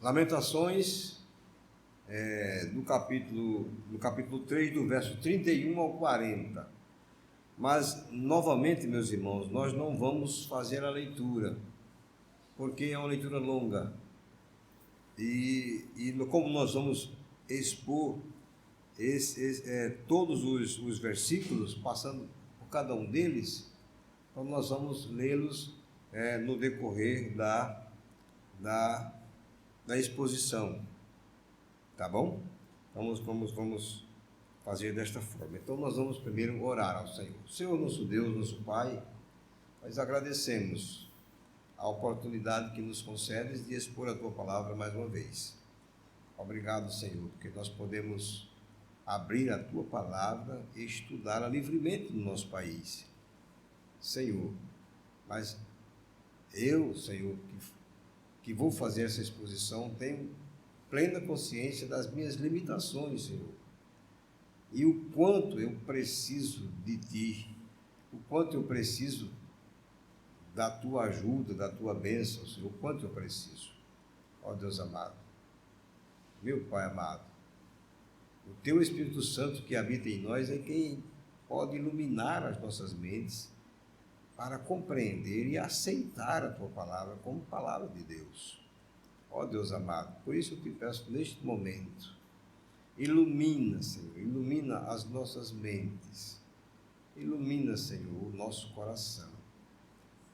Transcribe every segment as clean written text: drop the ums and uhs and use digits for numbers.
Lamentações, no capítulo 3, do verso 31 ao 40. Mas, novamente, meus irmãos, nós não vamos fazer a leitura, porque é uma leitura longa. E como nós vamos expor todos os versículos, passando por cada um deles, então nós vamos lê-los no decorrer da exposição, tá bom? Vamos fazer desta forma. Então nós vamos primeiro orar ao Senhor. Senhor, nosso Deus, nosso Pai, nós agradecemos a oportunidade que nos concedes de expor a Tua Palavra mais uma vez. Obrigado, Senhor, porque nós podemos abrir a Tua Palavra e estudá-la livremente no nosso país. Senhor, mas eu, Senhor, que vou fazer essa exposição, tenho plena consciência das minhas limitações, Senhor, e o quanto eu preciso de Ti, o quanto eu preciso da Tua ajuda, da Tua bênção, Senhor, o quanto eu preciso. Ó Deus amado, meu Pai amado, o Teu Espírito Santo que habita em nós é quem pode iluminar as nossas mentes para compreender e aceitar a Tua Palavra como Palavra de Deus. Ó Deus amado, por isso eu te peço neste momento, ilumina, Senhor, ilumina as nossas mentes, ilumina, Senhor, o nosso coração,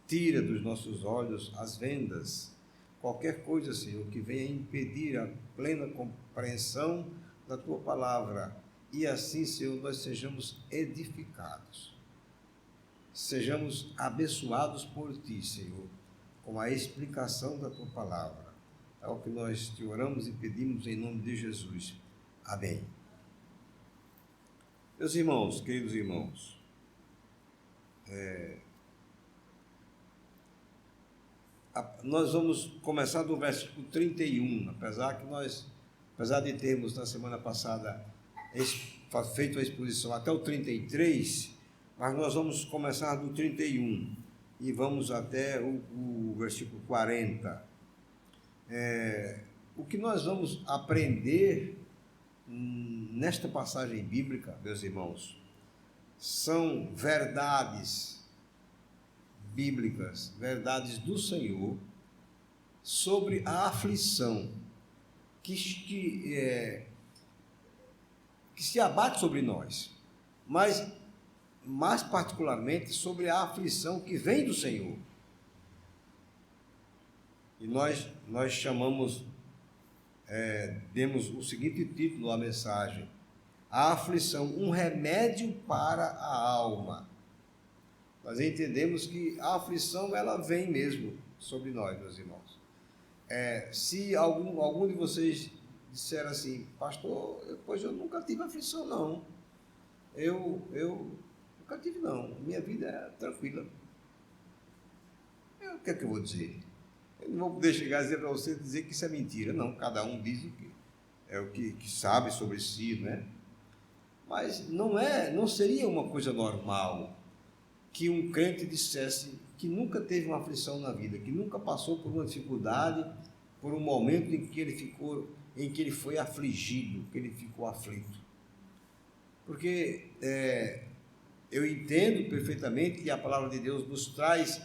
tira dos nossos olhos as vendas, qualquer coisa, Senhor, que venha impedir a plena compreensão da Tua Palavra, e assim, Senhor, nós sejamos edificados, sejamos abençoados por Ti, Senhor, com a explicação da Tua Palavra. É o que nós te oramos e pedimos em nome de Jesus. Amém. Meus irmãos, queridos irmãos, nós vamos começar do versículo 31, apesar de termos na semana passada feito a exposição até o 33, mas nós vamos começar do 31 e vamos até o versículo 40. O que nós vamos aprender nesta passagem bíblica, meus irmãos, são verdades bíblicas, verdades do Senhor sobre a aflição que se abate sobre nós, mas mais particularmente sobre a aflição que vem do Senhor. E nós chamamos, demos o seguinte título à mensagem: a aflição, um remédio para a alma. Nós entendemos que a aflição, ela vem mesmo sobre nós, meus irmãos. Se algum de vocês disser assim: pastor, pois eu nunca tive aflição, não. Eu nunca tive, não. Minha vida é tranquila. O que é que eu vou dizer? Eu não vou poder chegar a dizer para você dizer que isso é mentira. Não, cada um diz o que sabe sobre si, né? Mas não seria uma coisa normal que um crente dissesse que nunca teve uma aflição na vida, que nunca passou por uma dificuldade, por um momento em que ele foi afligido, que ele ficou aflito. Porque eu entendo perfeitamente que a palavra de Deus nos traz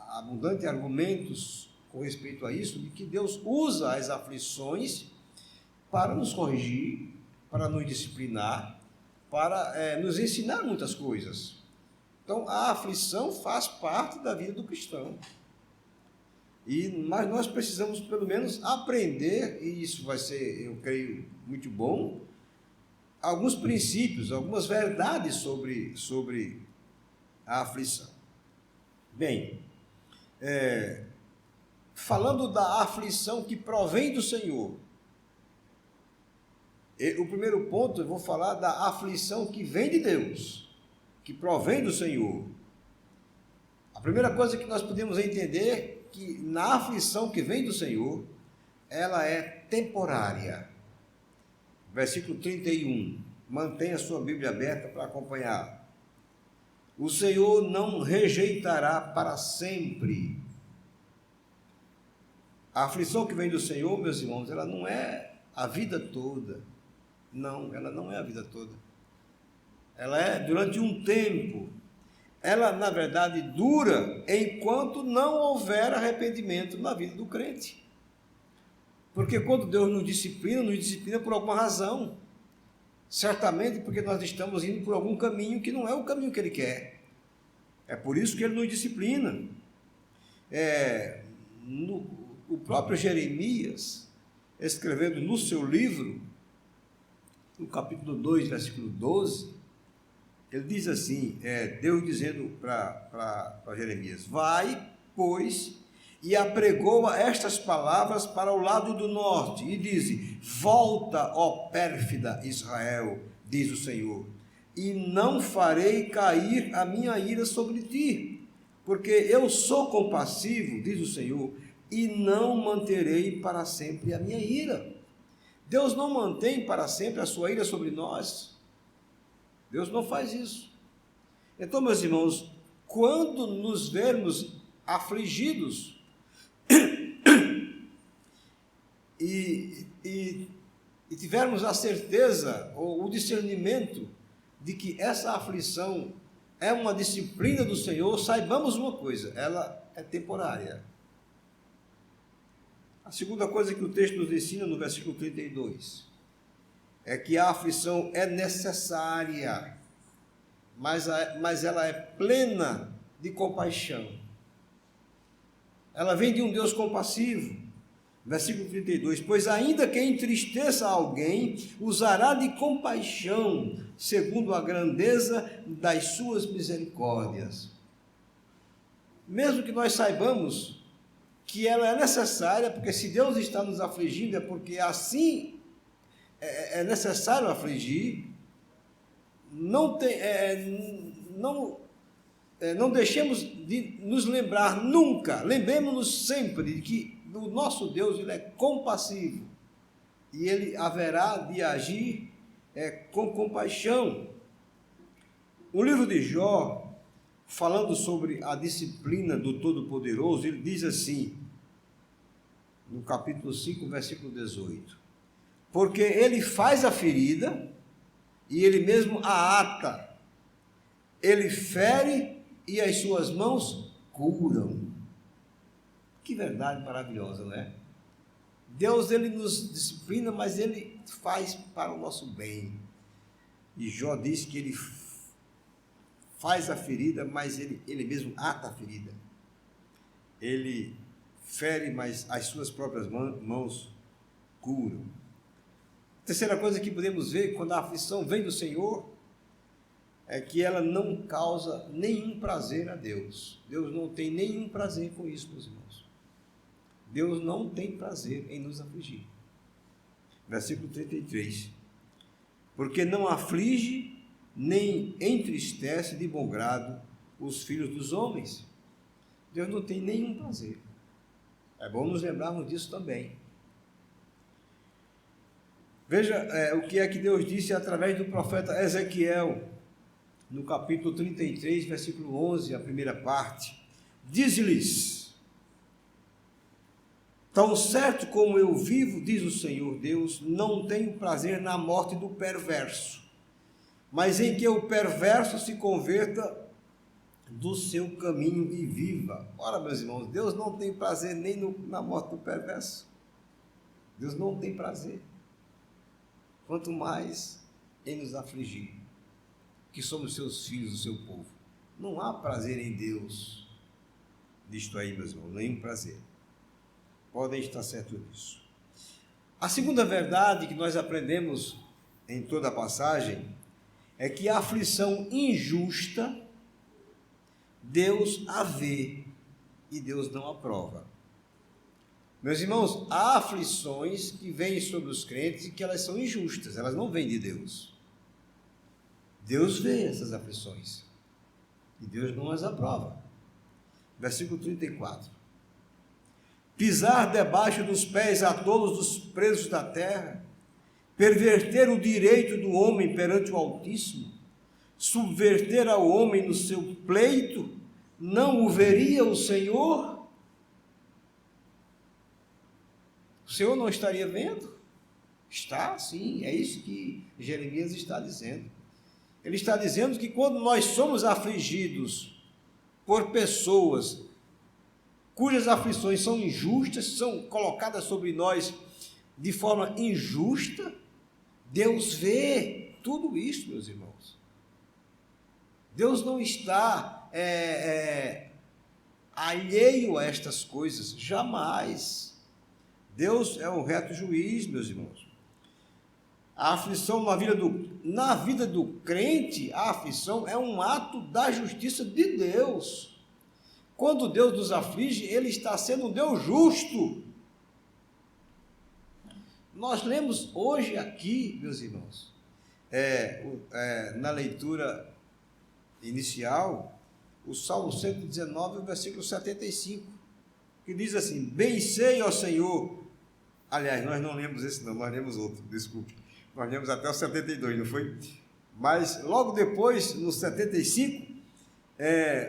abundantes argumentos com respeito a isso, de que Deus usa as aflições para nos corrigir, para nos disciplinar, para nos ensinar muitas coisas. Então, a aflição faz parte da vida do cristão. Mas nós precisamos, pelo menos, aprender, e isso vai ser, eu creio, muito bom, alguns princípios, algumas verdades sobre a aflição. Bem, falando da aflição que provém do Senhor, o primeiro ponto eu vou falar da aflição que vem de Deus, que provém do Senhor. A primeira coisa que nós podemos entender é que na aflição que vem do Senhor, ela é temporária. Versículo 31, mantenha a sua Bíblia aberta para acompanhar. O Senhor não rejeitará para sempre A aflição que vem do Senhor, meus irmãos, ela não é a vida toda. Não, ela não é a vida toda. Ela é durante um tempo. Ela, na verdade, dura enquanto não houver arrependimento na vida do crente. Porque quando Deus nos disciplina por alguma razão. Certamente porque nós estamos indo por algum caminho que não é o caminho que Ele quer. É por isso que Ele nos disciplina. O próprio Jeremias, escrevendo no seu livro, no capítulo 2, versículo 12, ele diz assim, Deus dizendo para Jeremias: vai, pois, e apregoa estas palavras para o lado do norte, e diz: volta, ó pérfida Israel, diz o Senhor, e não farei cair a minha ira sobre ti, porque eu sou compassivo, diz o Senhor, e não manterei para sempre a minha ira. Deus não mantém para sempre a sua ira sobre nós. Deus não faz isso. Então, meus irmãos, quando nos vermos afligidos e tivermos a certeza ou o discernimento de que essa aflição é uma disciplina do Senhor, saibamos uma coisa: ela é temporária. A segunda coisa que o texto nos ensina no versículo 32 é que a aflição é necessária, mas ela é plena de compaixão. Ela vem de um Deus compassivo. Versículo 32, pois ainda que entristeça alguém, usará de compaixão, segundo a grandeza das suas misericórdias. Mesmo que nós saibamos que ela é necessária, porque se Deus está nos afligindo é porque assim é necessário afligir, não deixemos de nos lembrar nunca, lembremos-nos sempre de que o nosso Deus, Ele é compassivo, e Ele haverá de agir com compaixão. O livro de Jó, falando sobre a disciplina do Todo-Poderoso, ele diz assim, no capítulo 5, versículo 18, porque Ele faz a ferida, e Ele mesmo a ata, Ele fere, e as suas mãos curam. Que verdade maravilhosa, não é? Deus, Ele nos disciplina, mas Ele faz para o nosso bem. E Jó diz que Ele faz a ferida, mas ele mesmo ata a ferida. Ele fere, mas as suas próprias mãos curam. Terceira coisa que podemos ver quando a aflição vem do Senhor é que ela não causa nenhum prazer a Deus. Deus não tem nenhum prazer com isso, meus irmãos. Deus não tem prazer em nos afligir. Versículo 33. Porque não aflige nem entristece de bom grado os filhos dos homens. Deus não tem nenhum prazer. É bom nos lembrarmos disso também. Veja o que é que Deus disse através do profeta Ezequiel, no capítulo 33, versículo 11, a primeira parte. Diz-lhes: tão certo como eu vivo, diz o Senhor Deus, não tenho prazer na morte do perverso, mas em que o perverso se converta do seu caminho e viva. Ora, meus irmãos, Deus não tem prazer nem na morte do perverso. Deus não tem prazer. Quanto mais em nos afligir, que somos seus filhos, o seu povo. Não há prazer em Deus disto aí, meus irmãos, nenhum prazer. Podem estar certos disso. A segunda verdade que nós aprendemos em toda a passagem é que a aflição injusta, Deus a vê e Deus não aprova. Meus irmãos, há aflições que vêm sobre os crentes e que elas são injustas, elas não vêm de Deus. Deus vê essas aflições e Deus não as aprova. Versículo 34. Pisar debaixo dos pés a todos os presos da terra, perverter o direito do homem perante o Altíssimo, subverter ao homem no seu pleito, não o veria o Senhor? O Senhor não estaria vendo? Está, sim, é isso que Jeremias está dizendo. Ele está dizendo que quando nós somos afligidos por pessoas cujas aflições são injustas, são colocadas sobre nós de forma injusta, Deus vê tudo isso, meus irmãos. Deus não está alheio a estas coisas, jamais. Deus é o reto juiz, meus irmãos. A aflição na vida do crente, a aflição é um ato da justiça de Deus. Quando Deus nos aflige, Ele está sendo um Deus justo. Nós lemos hoje aqui, meus irmãos, na leitura inicial, o Salmo 119, versículo 75, que diz assim: bem sei, ó Senhor. Aliás, nós não lemos esse não, nós lemos outro, desculpe. Nós lemos até o 72, não foi? Mas logo depois, no 75,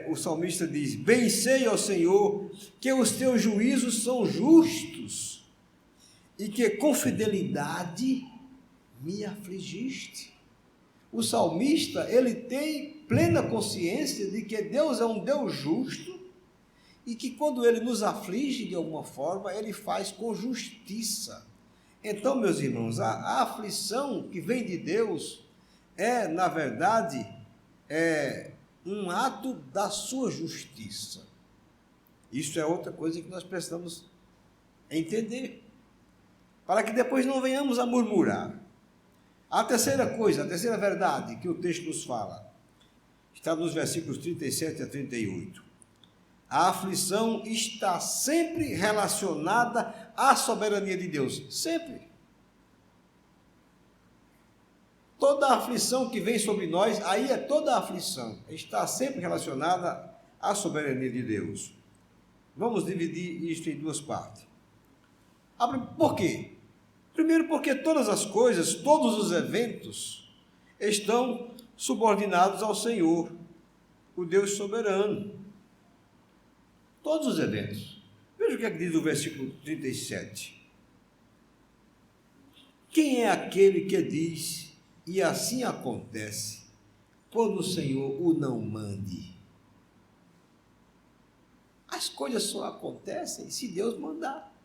o salmista diz: bem sei, ó Senhor, que os teus juízos são justos e que com fidelidade me afligiste. O salmista, ele tem plena consciência de que Deus é um Deus justo e que quando Ele nos aflige de alguma forma, Ele faz com justiça. Então, meus irmãos, a aflição que vem de Deus na verdade, um ato da sua justiça. Isso é outra coisa que nós precisamos entender, para que depois não venhamos a murmurar. A terceira verdade que o texto nos fala, está nos versículos 37 a 38. A aflição está sempre relacionada à soberania de Deus, sempre. Toda a aflição que vem sobre nós, aí toda a aflição, está sempre relacionada à soberania de Deus. Vamos dividir isto em duas partes. Por quê? Primeiro, porque todas as coisas, todos os eventos estão subordinados ao Senhor, o Deus soberano. Todos os eventos. Veja o que é que diz o versículo 37. Quem é aquele que diz, e assim acontece, quando o Senhor o não mande? As coisas só acontecem se Deus mandar.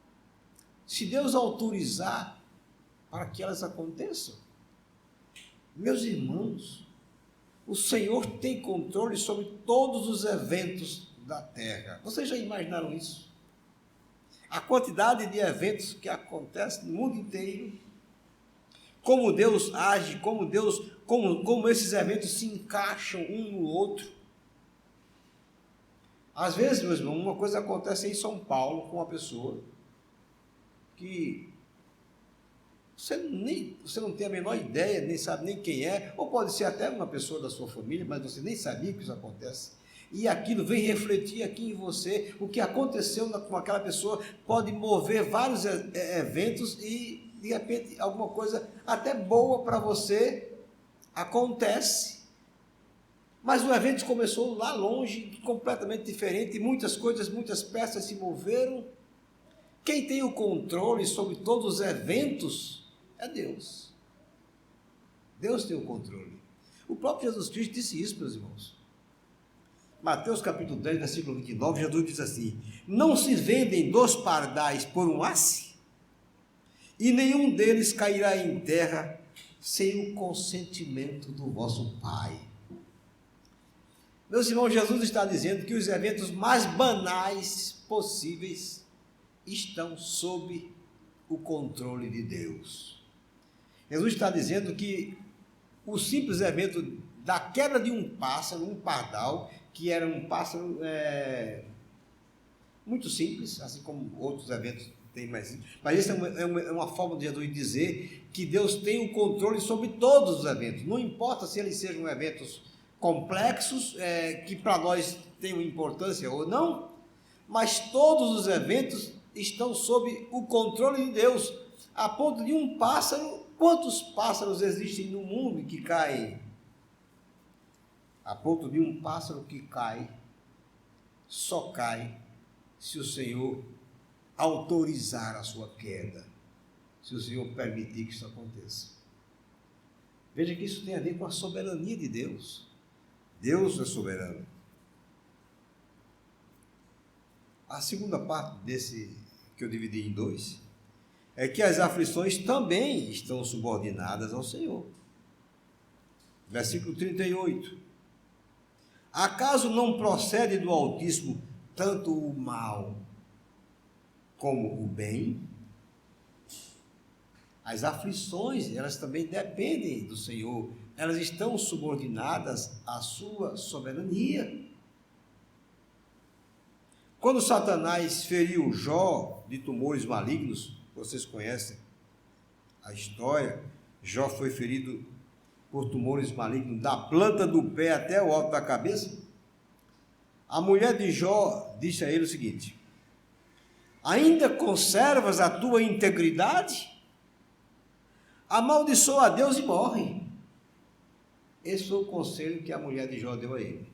Se Deus autorizar para que elas aconteçam. Meus irmãos, o Senhor tem controle sobre todos os eventos da terra. Vocês já imaginaram isso? A quantidade de eventos que acontecem no mundo inteiro, como Deus age, como esses eventos se encaixam um no outro. Às vezes, meus irmãos, uma coisa acontece em São Paulo com uma pessoa que você não tem a menor ideia, nem sabe nem quem é, ou pode ser até uma pessoa da sua família, mas você nem sabia que isso acontece. E aquilo vem refletir aqui em você, o que aconteceu com aquela pessoa pode mover vários eventos e, de repente, alguma coisa até boa para você acontece. Mas o evento começou lá longe, completamente diferente, muitas coisas, muitas peças se moveram. Quem tem o controle sobre todos os eventos é Deus. Deus tem o controle. O próprio Jesus Cristo disse isso, meus irmãos. Mateus capítulo 10, versículo 29, Jesus diz assim: não se vendem 2 pardais por um asse, e nenhum deles cairá em terra sem o consentimento do vosso Pai. Meus irmãos, Jesus está dizendo que os eventos mais banais possíveis estão sob o controle de Deus. Jesus está dizendo que o simples evento da queda de um pássaro, um pardal, que era um pássaro muito simples, assim como outros eventos têm mais. Mas essa é uma forma de Jesus dizer que Deus tem o controle sobre todos os eventos. Não importa se eles sejam eventos complexos, que para nós tenham importância ou não, mas todos os eventos estão sob o controle de Deus, a ponto de um pássaro. Quantos pássaros existem no mundo que caem? A ponto de um pássaro que cai, só cai se o Senhor autorizar a sua queda, se o Senhor permitir que isso aconteça. Veja que isso tem a ver com a soberania de Deus. Deus é soberano. A segunda parte desse, que eu dividi em dois, é que as aflições também estão subordinadas ao Senhor. Versículo 38. Acaso não procede do Altíssimo tanto o mal como o bem? As aflições, elas também dependem do Senhor. Elas estão subordinadas à sua soberania. Quando Satanás feriu Jó de tumores malignos, vocês conhecem a história, Jó foi ferido por tumores malignos da planta do pé até o alto da cabeça. A mulher de Jó disse a ele o seguinte: ainda conservas a tua integridade? Amaldiçoa a Deus e morre. Esse foi o conselho que a mulher de Jó deu a ele.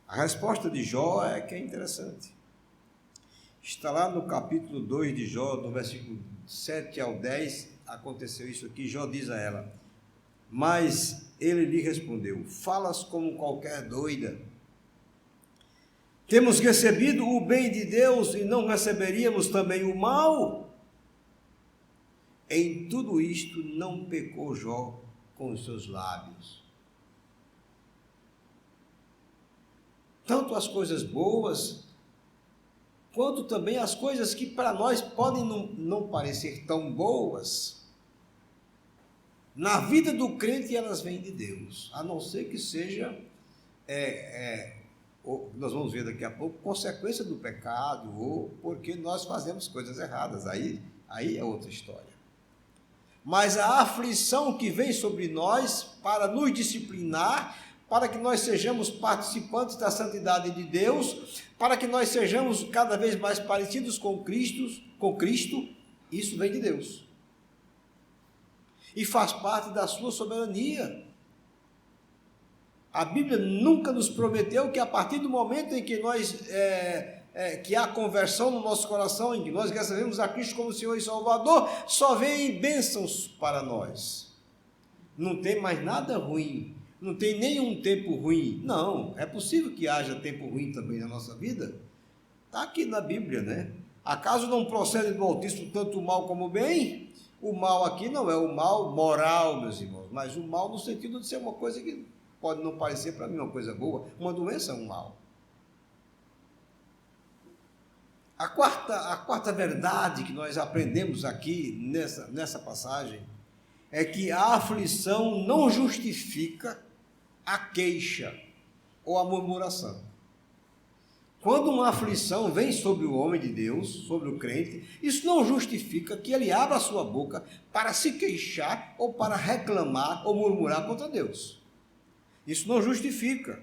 A resposta de Jó é que é interessante. Está lá no capítulo 2 de Jó, no versículo 7 ao 10, aconteceu isso aqui. Jó diz a ela: mas ele lhe respondeu: falas como qualquer doida. Temos recebido o bem de Deus e não receberíamos também o mal? Em tudo isto não pecou Jó com os seus lábios. Tanto as coisas boas, quanto também as coisas que para nós podem não parecer tão boas, na vida do crente elas vêm de Deus, a não ser que seja, nós vamos ver daqui a pouco, consequência do pecado, ou porque nós fazemos coisas erradas, aí é outra história. Mas a aflição que vem sobre nós para nos disciplinar, para que nós sejamos participantes da santidade de Deus, para que nós sejamos cada vez mais parecidos com Cristo, isso vem de Deus. E faz parte da sua soberania. A Bíblia nunca nos prometeu que a partir do momento em que que há conversão no nosso coração, em que nós recebemos a Cristo como Senhor e Salvador, só vem bênçãos para nós. Não tem mais nada ruim, não tem nenhum tempo ruim. Não, é possível que haja tempo ruim também na nossa vida. Está aqui na Bíblia, né? Acaso não procede do Altíssimo tanto o mal como o bem? O mal aqui não é o mal moral, meus irmãos, mas o mal no sentido de ser uma coisa que pode não parecer para mim uma coisa boa. Uma doença é um mal. A quarta verdade que nós aprendemos aqui nessa passagem é que a aflição não justifica a queixa ou a murmuração. Quando uma aflição vem sobre o homem de Deus, sobre o crente, isso não justifica que ele abra a sua boca para se queixar ou para reclamar ou murmurar contra Deus. Isso não justifica.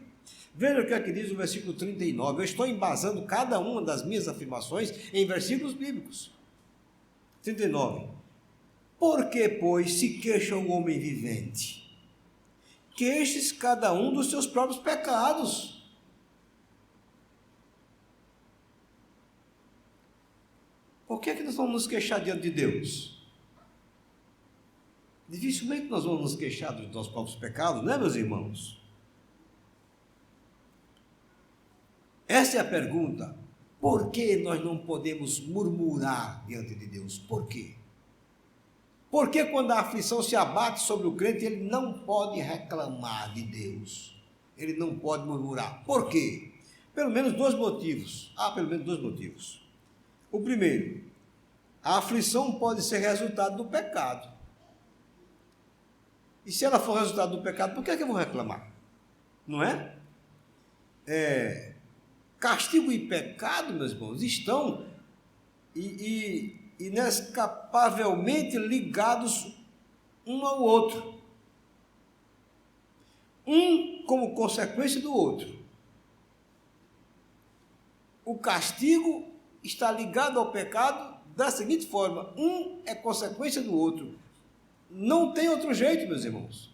Veja o que é que diz o versículo 39. Eu estou embasando cada uma das minhas afirmações em versículos bíblicos. 39. Por que, pois, se queixa o homem vivente? Queixe-se cada um dos seus próprios pecados. Por que nós vamos nos queixar diante de Deus? Dificilmente nós vamos nos queixar dos nossos próprios pecados, né, meus irmãos? Essa é a pergunta. Por que nós não podemos murmurar diante de Deus? Por quê? Porque quando a aflição se abate sobre o crente, ele não pode reclamar de Deus. Ele não pode murmurar. Por quê? Pelo menos dois motivos. Há pelo menos dois motivos. O primeiro, a aflição pode ser resultado do pecado. E se ela for resultado do pecado, por que eu vou reclamar? Não é? Castigo e pecado, meus irmãos, estão inescapavelmente ligados um ao outro. Um como consequência do outro. O castigo está ligado ao pecado da seguinte forma: um é consequência do outro. Não tem outro jeito, meus irmãos.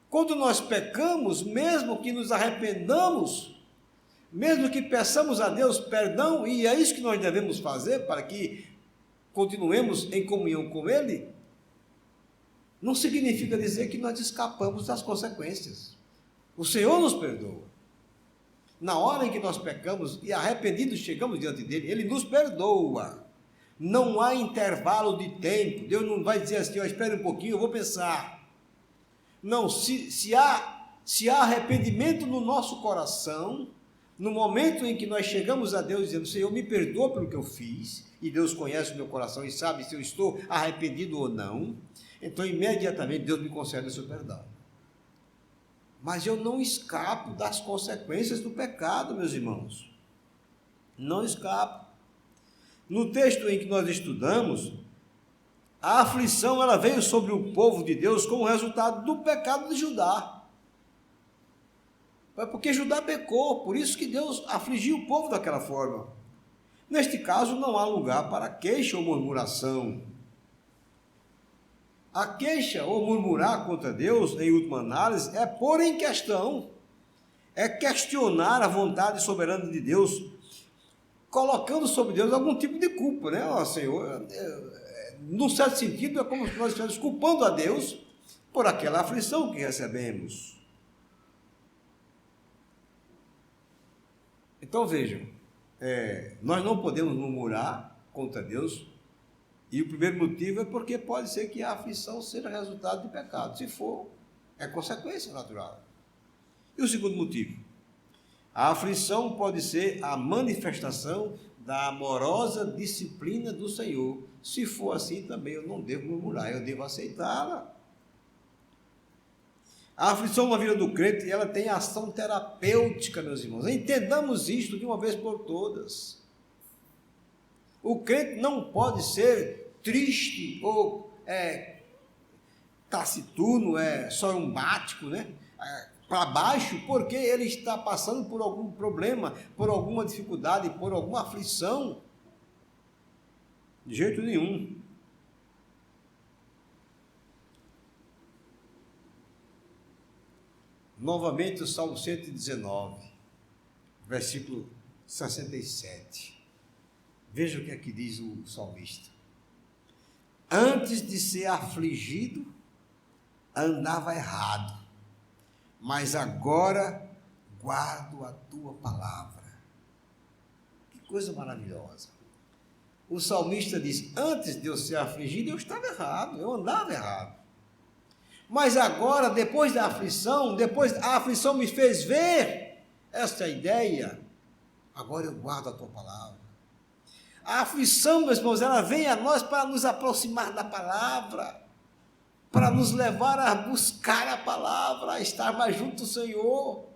Quando nós pecamos, mesmo que nos arrependamos, mesmo que peçamos a Deus perdão, e é isso que nós devemos fazer para que continuemos em comunhão com Ele, não significa dizer que nós escapamos das consequências. O Senhor nos perdoa. Na hora em que nós pecamos e arrependidos chegamos diante dele, Ele nos perdoa. Não há intervalo de tempo. Deus não vai dizer assim, espere um pouquinho, eu vou pensar. Não, se há arrependimento no nosso coração, no momento em que nós chegamos a Deus dizendo, Senhor, me perdoa pelo que eu fiz, e Deus conhece o meu coração e sabe se eu estou arrependido ou não, então imediatamente Deus me concede o seu perdão. Mas eu não escapo das consequências do pecado, meus irmãos. Não escapo. No texto em que nós estudamos, a aflição ela veio sobre o povo de Deus como resultado do pecado de Judá. Foi porque Judá pecou, por isso que Deus afligiu o povo daquela forma. Neste caso, não há lugar para queixa ou murmuração. A queixa ou murmurar contra Deus, em última análise, é pôr em questão, é questionar a vontade soberana de Deus, colocando sobre Deus algum tipo de culpa, né? Ó, Senhor, num certo sentido, é como se nós estivéssemos culpando a Deus por aquela aflição que recebemos. Então vejam, nós não podemos murmurar contra Deus, e o primeiro motivo é porque pode ser que a aflição seja resultado de pecado. Se for, é consequência natural. E o segundo motivo? A aflição pode ser a manifestação da amorosa disciplina do Senhor. Se for assim, também eu não devo murmurar, eu devo aceitá-la. A aflição na vida do crente, ela tem ação terapêutica, meus irmãos. Entendamos isto de uma vez por todas. O crente não pode ser triste ou taciturno, sorumbático, né? Para baixo, porque ele está passando por algum problema, por alguma dificuldade, por alguma aflição. De jeito nenhum. Novamente o Salmo 119, versículo 67. Veja o que aqui diz o salmista. Antes de ser afligido, andava errado, mas agora guardo a tua palavra. Que coisa maravilhosa. O salmista diz, antes de eu ser afligido, eu estava errado, eu andava errado. Mas agora, depois da aflição, depois a aflição me fez ver esta ideia, agora eu guardo a tua palavra. A aflição, meus irmãos, ela vem a nós para nos aproximar da palavra, para nos levar a buscar a palavra, a estar mais junto do Senhor.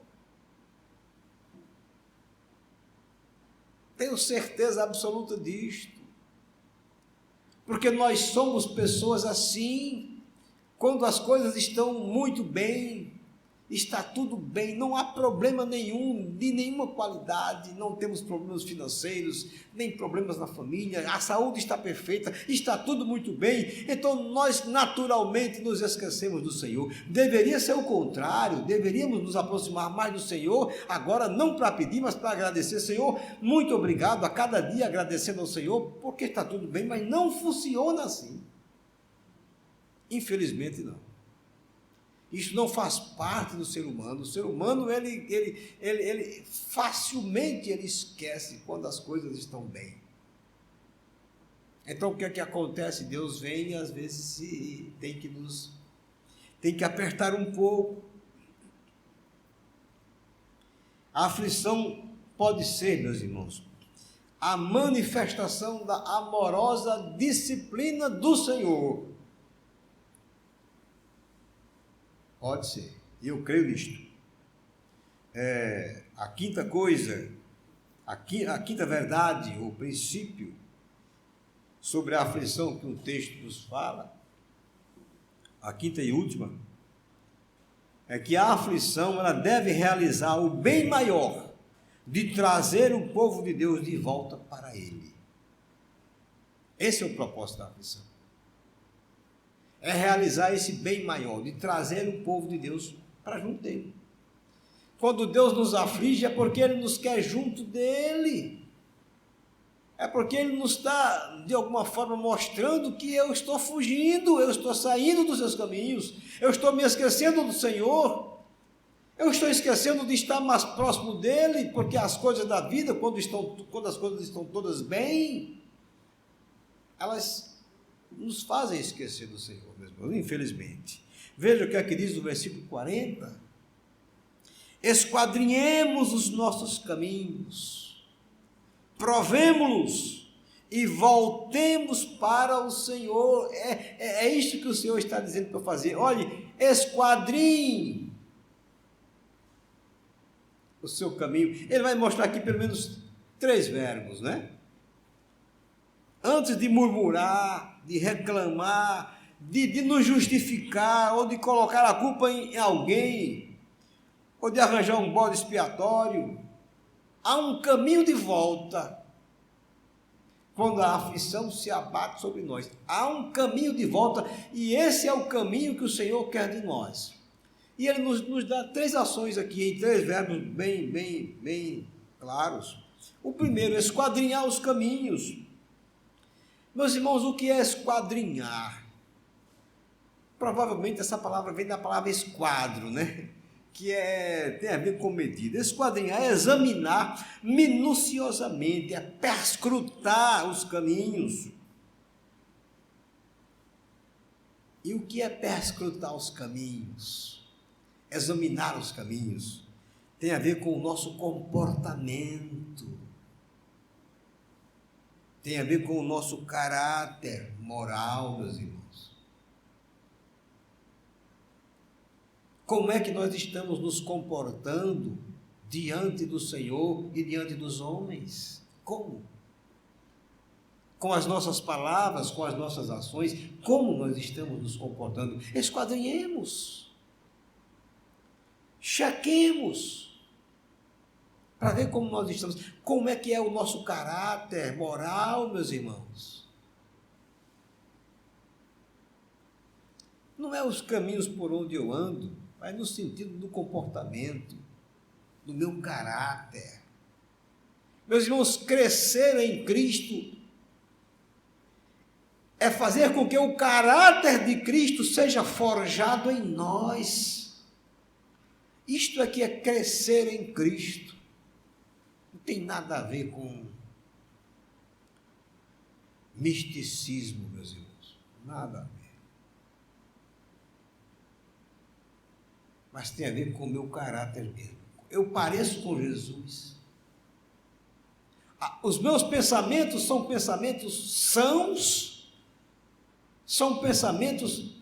Tenho certeza absoluta disto, porque nós somos pessoas assim, quando as coisas estão muito bem, está tudo bem, não há problema nenhum, de nenhuma qualidade, não temos problemas financeiros, nem problemas na família, a saúde está perfeita, está tudo muito bem, então nós naturalmente nos esquecemos do Senhor. Deveria ser o contrário, deveríamos nos aproximar mais do Senhor, agora não para pedir, mas para agradecer. Senhor, muito obrigado, a cada dia agradecendo ao Senhor, porque está tudo bem, mas não funciona assim. Infelizmente não. Isso não faz parte do ser humano. O ser humano, ele facilmente ele esquece quando as coisas estão bem. Então, o que é que acontece? Deus vem e às vezes tem que apertar um pouco. A aflição pode ser, meus irmãos, a manifestação da amorosa disciplina do Senhor. Pode ser, e eu creio nisto. A quinta coisa, a quinta verdade, ou princípio, sobre a aflição que o texto nos fala, a quinta e última, é que a aflição ela deve realizar o bem maior de trazer o povo de Deus de volta para Ele. Esse é o propósito da aflição. É realizar esse bem maior, de trazer o povo de Deus para junto dele. Quando Deus nos aflige, é porque Ele nos quer junto dEle. É porque Ele nos está, de alguma forma, mostrando que eu estou fugindo, eu estou saindo dos seus caminhos, eu estou me esquecendo do Senhor, eu estou esquecendo de estar mais próximo dEle, porque as coisas da vida, quando as coisas estão todas bem, elas nos fazem esquecer do Senhor, meus irmãos, infelizmente. Veja o que é que diz no versículo 40. Esquadrinhemos os nossos caminhos, provemo-los e voltemos para o Senhor. É isto que o Senhor está dizendo para fazer. Olhe, esquadrinhe o seu caminho. Ele vai mostrar aqui pelo menos 3 verbos, né? Antes de murmurar, de reclamar, de nos justificar, ou de colocar a culpa em alguém, ou de arranjar um bode expiatório, há um caminho de volta. Quando a aflição se abate sobre nós, há um caminho de volta, e esse é o caminho que o Senhor quer de nós. E Ele nos dá 3 ações aqui, em 3 verbos bem claros. O primeiro, esquadrinhar os caminhos. Meus irmãos, o que é esquadrinhar? Provavelmente essa palavra vem da palavra esquadro, né? Que tem a ver com medida. Esquadrinhar é examinar minuciosamente, é perscrutar os caminhos. E o que é perscrutar os caminhos? Examinar os caminhos tem a ver com o nosso comportamento, tem a ver com o nosso caráter moral, meus irmãos. Como é que nós estamos nos comportando diante do Senhor e diante dos homens? Como? Com as nossas palavras, com as nossas ações, como nós estamos nos comportando? Esquadrinhemos, chequemos, para ver como nós estamos, como é que é o nosso caráter moral, meus irmãos. Não é os caminhos por onde eu ando, mas no sentido do comportamento, do meu caráter. Meus irmãos, crescer em Cristo é fazer com que o caráter de Cristo seja forjado em nós. Isto é que é crescer em Cristo. Não tem nada a ver com misticismo, meus irmãos. Nada a ver. Mas tem a ver com o meu caráter mesmo. Eu pareço com Jesus. Os meus pensamentos são pensamentos sãos, são pensamentos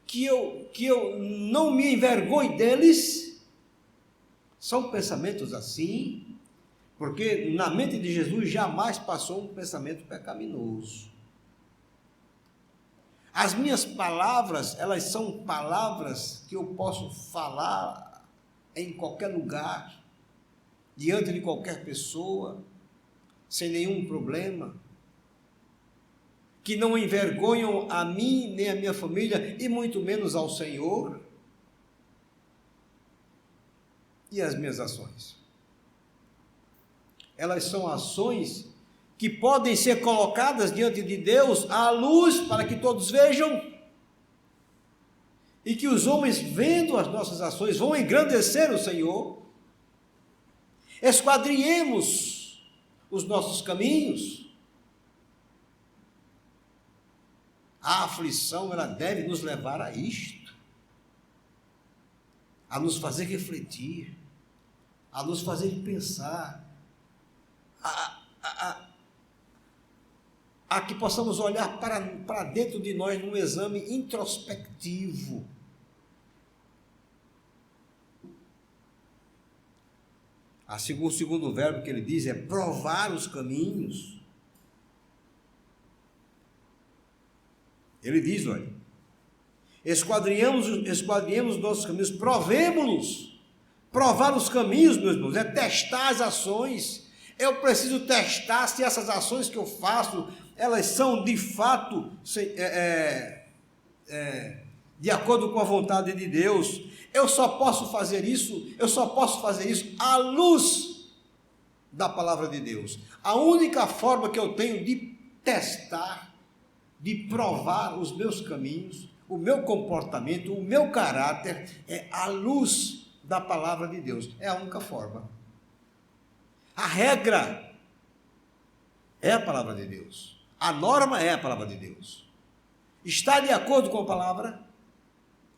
que eu não me envergonho deles, são pensamentos assim, porque na mente de Jesus jamais passou um pensamento pecaminoso. As minhas palavras, elas são palavras que eu posso falar em qualquer lugar, diante de qualquer pessoa, sem nenhum problema, que não envergonham a mim, nem a minha família, e muito menos ao Senhor. E as minhas ações? Elas são ações que podem ser colocadas diante de Deus à luz para que todos vejam, e que os homens, vendo as nossas ações, vão engrandecer o Senhor. Esquadrinhemos os nossos caminhos. A aflição, ela deve nos levar a isto, a nos fazer refletir, a nos fazer pensar, a que possamos olhar para dentro de nós num exame introspectivo. O segundo verbo que ele diz é provar os caminhos. Ele diz, olha, esquadrinhemos os nossos caminhos, provemo-los. Provar os caminhos, meus irmãos, é testar as ações. Eu preciso testar se essas ações que eu faço, elas são de fato de acordo com a vontade de Deus. eu só posso fazer isso à luz da palavra de Deus. A única forma que eu tenho de testar, de provar os meus caminhos, o meu comportamento, o meu caráter, é à luz da palavra de Deus. É a única forma. A regra é a palavra de Deus. A norma é a palavra de Deus. Está de acordo com a palavra?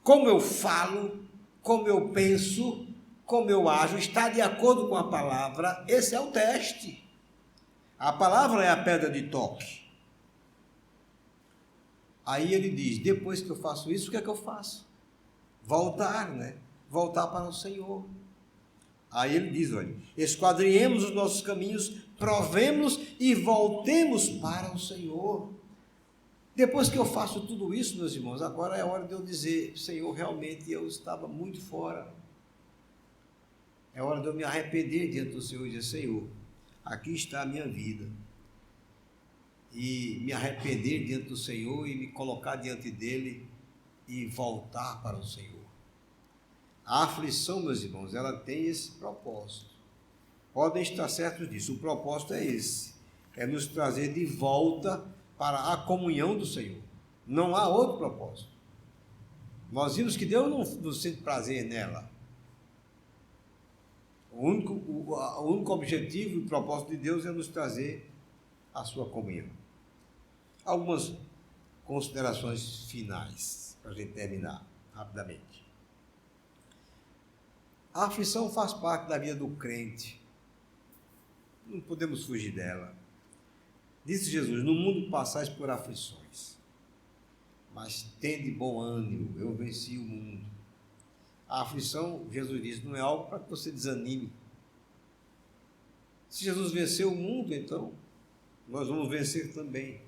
Como eu falo, como eu penso, como eu ajo, está de acordo com a palavra? Esse é o teste. A palavra é a pedra de toque. Aí ele diz, depois que eu faço isso, o que é que eu faço? Voltar, né? Voltar para o Senhor. Aí ele diz, olha, esquadrinhemos os nossos caminhos, provemos e voltemos para o Senhor. Depois que eu faço tudo isso, meus irmãos, agora é hora de eu dizer, Senhor, realmente eu estava muito fora. É hora de eu me arrepender diante do Senhor e dizer, Senhor, aqui está a minha vida. E me arrepender diante do Senhor e me colocar diante dele e voltar para o Senhor. A aflição, meus irmãos, ela tem esse propósito. Podem estar certos disso. O propósito é esse. É nos trazer de volta para a comunhão do Senhor. Não há outro propósito. Nós vimos que Deus não sente prazer nela. O único objetivo e propósito de Deus é nos trazer a sua comunhão. Algumas considerações finais, para a gente terminar rapidamente. A aflição faz parte da vida do crente. Não podemos fugir dela. Disse Jesus, no mundo passais por aflições, mas tende bom ânimo, eu venci o mundo. A aflição, Jesus disse, não é algo para que você desanime. Se Jesus venceu o mundo, então nós vamos vencer também.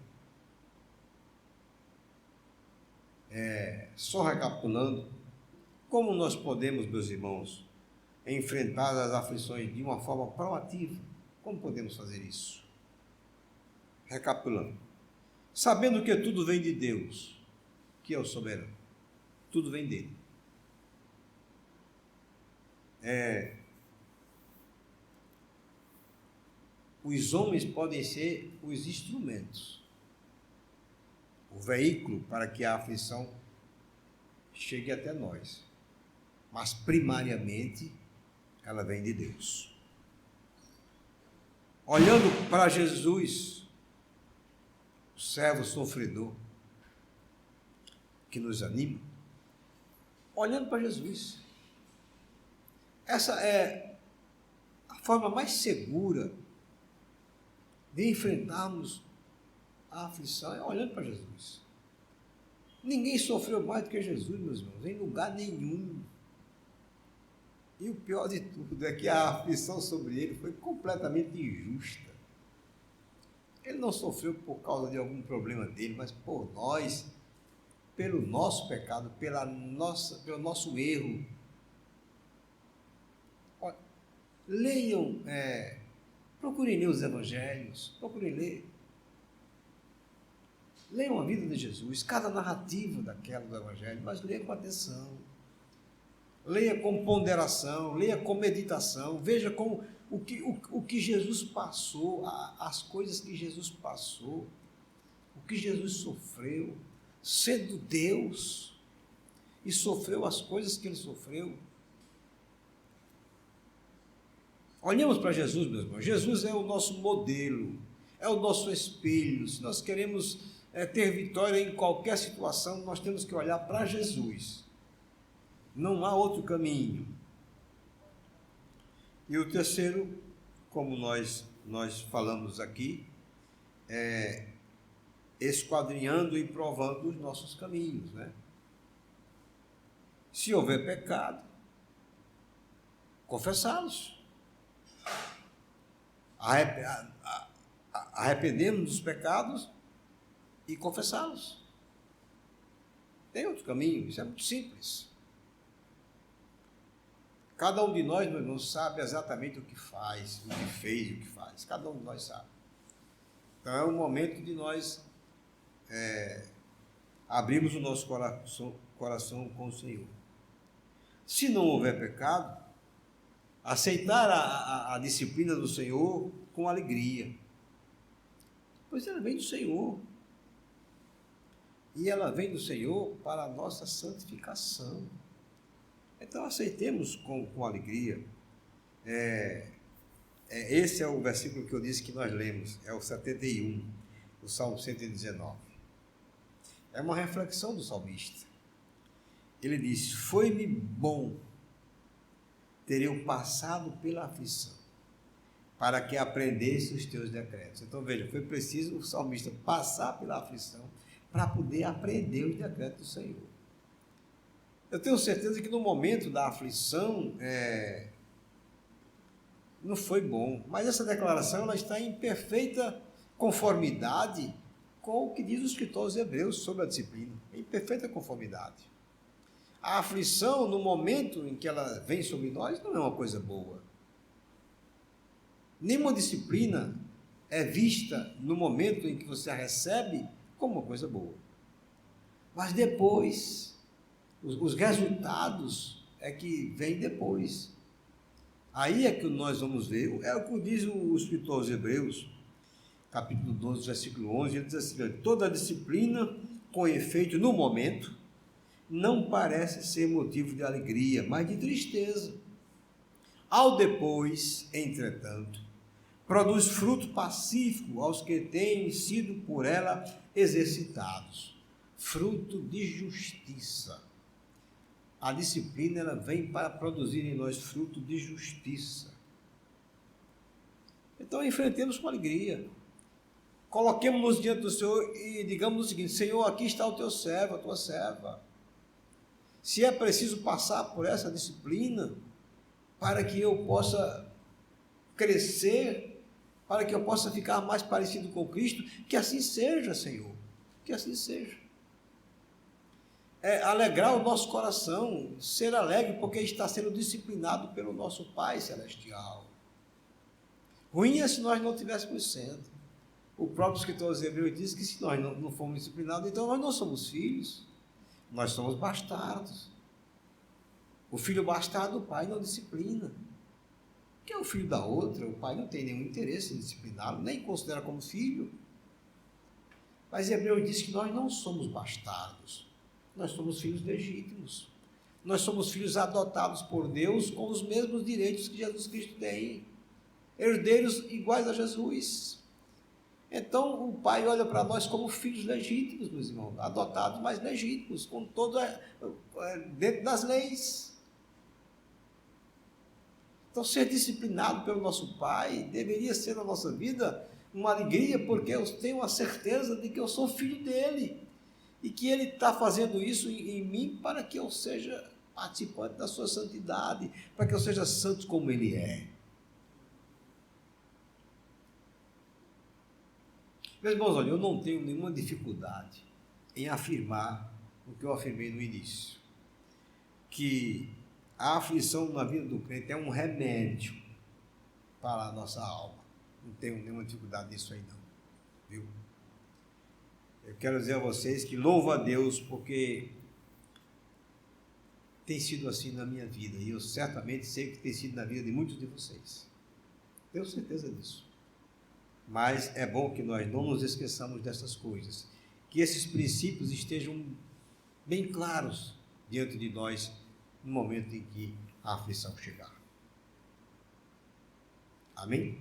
Só recapitulando, como nós podemos, meus irmãos, enfrentar as aflições de uma forma proativa? Como podemos fazer isso? Recapitulando, sabendo que tudo vem de Deus, que é o soberano, tudo vem dele. Os homens podem ser os instrumentos, o veículo para que a aflição chegue até nós, mas primariamente ela vem de Deus. Olhando para Jesus, o servo sofredor, que nos anima, olhando para Jesus, essa é a forma mais segura de enfrentarmos a aflição, é olhando para Jesus. Ninguém sofreu mais do que Jesus, meus irmãos, em lugar nenhum. E o pior de tudo é que a aflição sobre ele foi completamente injusta. Ele não sofreu por causa de algum problema dele, mas por nós, pelo nosso pecado, pelo nosso erro. Olha, leiam, procurem ler os evangelhos, procurem ler. Leiam a vida de Jesus, cada narrativa daquela do evangelho, mas leiam com atenção. Leia com ponderação, leia com meditação, veja como o que Jesus passou, as coisas que Jesus passou, o que Jesus sofreu, sendo Deus, e sofreu as coisas que ele sofreu. Olhemos para Jesus, meus irmãos. Jesus é o nosso modelo, é o nosso espelho. Se nós queremos ter vitória em qualquer situação, nós temos que olhar para Jesus. Não há outro caminho. E o terceiro, como nós falamos aqui, é esquadrinhando e provando os nossos caminhos, né? Se houver pecado, confessá-los. Arrependemos dos pecados e confessá-los. Tem outro caminho, isso é muito simples. Cada um de nós, meu irmão, sabe exatamente o que faz, o que fez e o que faz. Cada um de nós sabe. Então é o momento de nós abrirmos o nosso coração com o Senhor. Se não houver pecado, aceitar a disciplina do Senhor com alegria, pois ela vem do Senhor. E ela vem do Senhor para a nossa santificação. Então aceitemos com alegria. Esse é o versículo que eu disse que nós lemos, é o 71, o Salmo 119. É uma reflexão do salmista. Ele diz: foi-me bom ter eu passado pela aflição, para que aprendesse os teus decretos. Então veja, foi preciso o salmista passar pela aflição para poder aprender os decretos do Senhor. Eu tenho certeza que no momento da aflição não foi bom, mas essa declaração ela está em perfeita conformidade com o que diz o escritor aos Hebreus sobre a disciplina, em perfeita conformidade. A aflição, no momento em que ela vem sobre nós, não é uma coisa boa. Nenhuma disciplina é vista no momento em que você a recebe como uma coisa boa. Mas depois, os resultados é que vêm depois. Aí é que nós vamos ver, é o que diz o escritor aos Hebreus, capítulo 12, versículo 11, ele diz assim: toda disciplina com efeito no momento não parece ser motivo de alegria, mas de tristeza. Ao depois, entretanto, produz fruto pacífico aos que têm sido por ela exercitados, fruto de justiça. A disciplina ela vem para produzir em nós fruto de justiça. Então enfrentemos com alegria. Coloquemos-nos diante do Senhor e digamos o seguinte: Senhor, aqui está o teu servo, a tua serva. Se é preciso passar por essa disciplina para que eu possa crescer, para que eu possa ficar mais parecido com Cristo, que assim seja, Senhor, que assim seja. Alegrar o nosso coração, ser alegre porque está sendo disciplinado pelo nosso Pai Celestial. Ruim é se nós não estivéssemos sendo. O próprio escritor aos Hebreus diz que se nós não formos disciplinados, então nós não somos filhos, nós somos bastardos. O filho bastardo, o pai não disciplina. Que é o filho da outra, o pai não tem nenhum interesse em discipliná-lo, nem considera como filho. Mas Hebreus diz que nós não somos bastardos, nós somos filhos legítimos. Nós somos filhos adotados por Deus com os mesmos direitos que Jesus Cristo tem, herdeiros iguais a Jesus. Então o pai olha para nós como filhos legítimos, meus irmãos, adotados, mas legítimos, com todo dentro das leis. Então, ser disciplinado pelo nosso Pai deveria ser na nossa vida uma alegria, porque eu tenho a certeza de que eu sou filho dele e que ele está fazendo isso em mim para que eu seja participante da sua santidade, para que eu seja santo como ele é. Meus irmãos, olha, eu não tenho nenhuma dificuldade em afirmar o que eu afirmei no início, que a aflição na vida do crente é um remédio para a nossa alma. Não tenho nenhuma dificuldade nisso aí não, viu? Eu quero dizer a vocês que louvo a Deus porque tem sido assim na minha vida, e eu certamente sei que tem sido na vida de muitos de vocês. Tenho certeza disso. Mas é bom que nós não nos esqueçamos dessas coisas, que esses princípios estejam bem claros diante de nós no momento em que a aflição chegar. Amém?